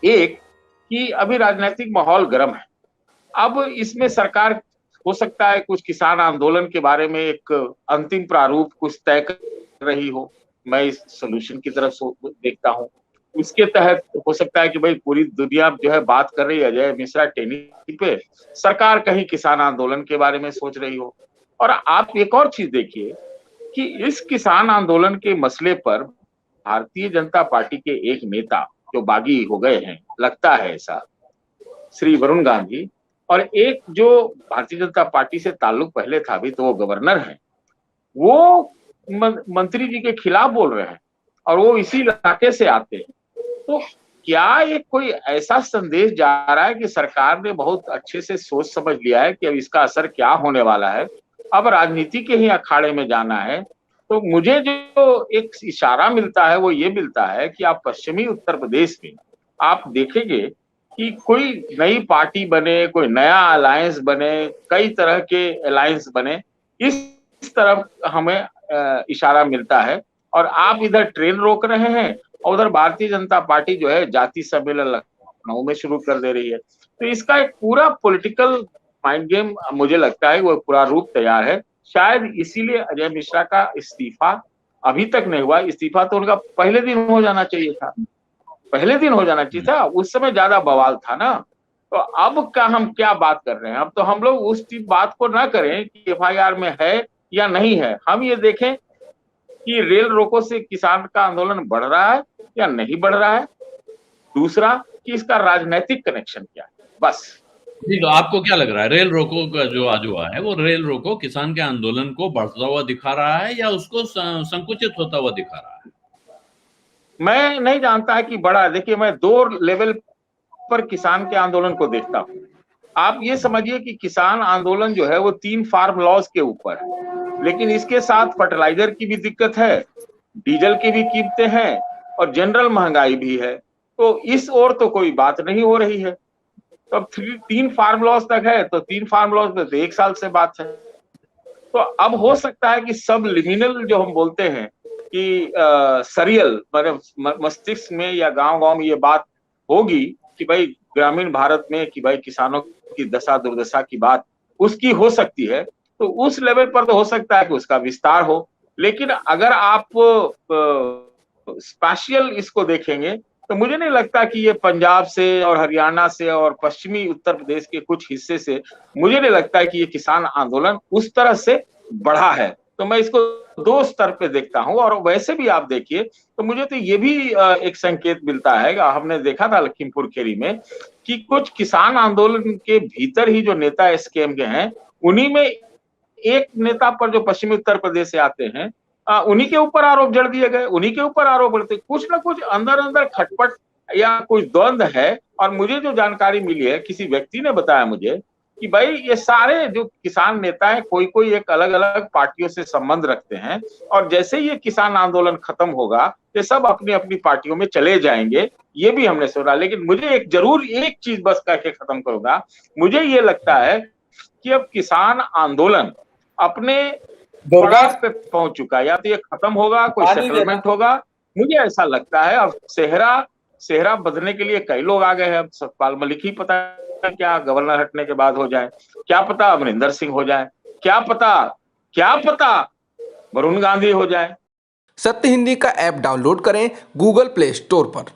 एक कि अभी राजनीतिक माहौल गर्म है। अब इसमें सरकार हो सकता है कुछ किसान आंदोलन के बारे में एक अंतिम प्रारूप कुछ तय कर रही हो। मैं इस सोल्यूशन की तरफ देखता हूँ। उसके तहत हो सकता है कि भाई पूरी दुनिया जो है बात कर रही है अजय मिश्रा टेनी पे, सरकार कहीं किसान आंदोलन के बारे में सोच रही हो। और आप एक और चीज देखिए कि इस किसान आंदोलन के मसले पर भारतीय जनता पार्टी के एक नेता जो बागी हो गए हैं, लगता है ऐसा, श्री वरुण गांधी, और एक जो भारतीय जनता पार्टी से ताल्लुक पहले था, अभी तो वो गवर्नर है, वो मंत्री जी के खिलाफ बोल रहे हैं और वो इसी इलाके से आते हैं। तो क्या ये कोई ऐसा संदेश जा रहा है कि सरकार ने बहुत अच्छे से सोच समझ लिया है कि अब इसका असर क्या होने वाला है, अब राजनीति के ही अखाड़े में जाना है? तो मुझे जो एक इशारा मिलता है वो ये मिलता है कि आप पश्चिमी उत्तर प्रदेश में आप देखेंगे कि कोई नई पार्टी बने, कोई नया अलायंस बने, कई तरह के अलायंस बने, इस तरफ हमें इशारा मिलता है। और आप इधर ट्रेन रोक रहे हैं और उधर भारतीय जनता पार्टी जो है जाति सम्मेलन लखनऊ में शुरू कर दे रही है। तो इसका एक पूरा पॉलिटिकल माइंड गेम मुझे लगता है वो पूरा रूप तैयार है। शायद इसीलिए अजय मिश्रा का इस्तीफा अभी तक नहीं हुआ। इस्तीफा तो उनका पहले दिन हो जाना चाहिए था, पहले दिन हो जाना चाहिए था, उस समय ज्यादा बवाल था ना। तो अब का हम क्या बात कर रहे हैं, अब तो हम लोग उस बात को ना करें कि एफआईआर में है या नहीं है, हम ये देखें कि रेल रोको से किसान का आंदोलन बढ़ रहा है या नहीं बढ़ रहा है। दूसरा कि इसका राजनीतिक कनेक्शन क्या है, बस। जी, तो आपको क्या लग रहा है, रेल रोको का जो आज हुआ है वो रेल रोको किसान के आंदोलन को बढ़ता हुआ दिखा रहा है या उसको संकुचित होता हुआ दिखा रहा है? मैं नहीं जानता है कि बड़ा, देखिए मैं दो लेवल पर किसान के आंदोलन को देखता हूं। आप ये समझिए कि किसान आंदोलन जो है वो 3 फार्म लॉज के ऊपर है, लेकिन इसके साथ फर्टिलाइजर की भी दिक्कत है, डीजल की भी कीमतें हैं और जनरल महंगाई भी है। तो इस ओर तो कोई बात नहीं हो रही है। तो अब 3 फार्म लॉज तक है, तो 3 फार्म लॉज में तो 1 साल से बात है। तो अब हो सकता है कि सब लिमिनल जो हम बोलते हैं कि सरियल मतलब मस्तिष्क में या गांव गांव में ये बात होगी कि भाई ग्रामीण भारत में कि भाई किसानों की दशा दुर्दशा की बात उसकी हो सकती है। तो उस लेवल पर तो हो सकता है कि उसका विस्तार हो। लेकिन अगर आप स्पेशल इसको देखेंगे तो मुझे नहीं लगता कि ये पंजाब से और हरियाणा से और पश्चिमी उत्तर प्रदेश के कुछ हिस्से से, मुझे नहीं लगता कि ये किसान आंदोलन उस तरह से बढ़ा है। तो मैं इसको 2 स्तर पे देखता हूं। और वैसे भी आप देखिए तो मुझे तो ये भी एक संकेत मिलता है, हमने देखा था लखीमपुर खीरी में कि कुछ किसान आंदोलन के भीतर ही जो नेता एसकेएम के हैं, उन्हीं में एक नेता पर जो पश्चिमी उत्तर प्रदेश से आते हैं, उन्हीं के ऊपर आरोप जड़ दिए गए, उन्हीं के ऊपर आरोप बढ़ते। कुछ ना कुछ अंदर अंदर खटपट या कुछ द्वंद्व है। और मुझे जो जानकारी मिली है, किसी व्यक्ति ने बताया मुझे कि भाई ये सारे जो किसान नेता हैं कोई कोई एक अलग अलग पार्टियों से संबंध रखते हैं और जैसे ये किसान आंदोलन खत्म होगा ये सब अपनी अपनी पार्टियों में चले जाएंगे, ये भी हमने सुना। लेकिन मुझे एक जरूर एक चीज बस करके खत्म करूंगा, मुझे ये लगता है कि अब किसान आंदोलन अपने पड़ाव पे पहुंच चुका है। या तो ये खत्म होगा, कोई सेटलमेंट होगा, मुझे ऐसा लगता है। अब सेहरा बदलने के लिए कई लोग आ गए हैं। अब सतपाल मलिक ही पता क्या गवर्नर हटने के बाद हो जाए, क्या पता अमरिंदर सिंह हो जाए, क्या पता वरुण गांधी हो जाए। सत्य हिंदी का ऐप डाउनलोड करें गूगल प्ले स्टोर पर।